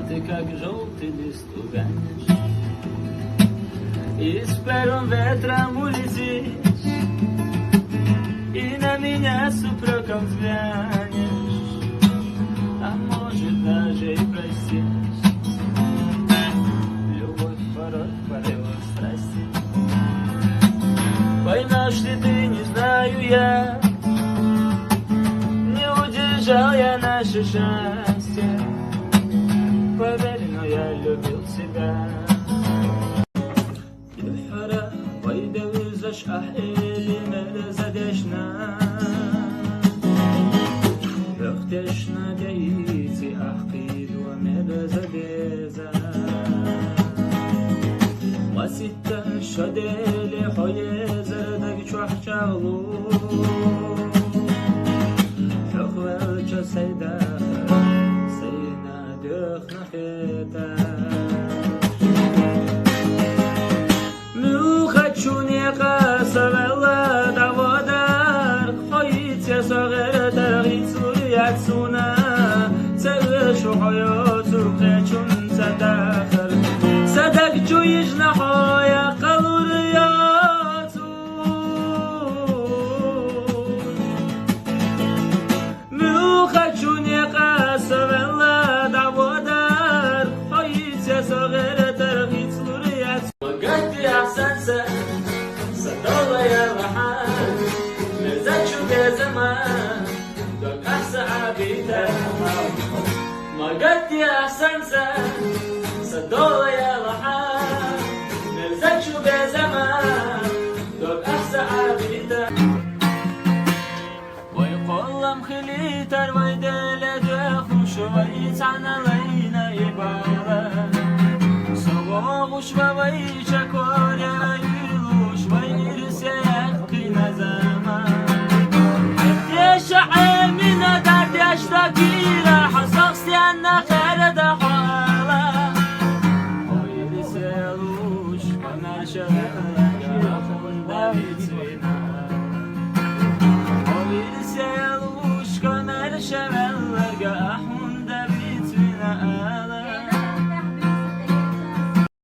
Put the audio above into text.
ты как желтый лист увянешь, и с первым ветром улетишь, и на меня с упреком взглянешь, а может даже и простишь. Любовь порой порывом страсти, поймешь ли ты, не знаю я, не удержал я наше счастье. Поверь, но я любил тебя. الحرا ويدا وزش أحيلي مرزدشنا وقتشنا جيتي أحقيد ومرزدزا وستة شديلي حي زردك شوح شغلو حقوة سيدة سينا دخنا خيتا سولا دوادر خواهیت یا ساغر درغیت سوریت سونه سرش و حیات و قیچون صدقر صدق جویش نهای قلوریاتون موخه چون یقه سولا دوادر خواهیت یا ساغر درغیت سوریت وقتی احسن سه صدويا الرحال نزلت بزمان دوك أحسن عبيدة ما قد يا أحسن صدويا الرحال نزلت بزمان دوك أحسن عبيدة ويقول مخليتر ويدل دخم شويت عن علينا يبالا سواغش وويشك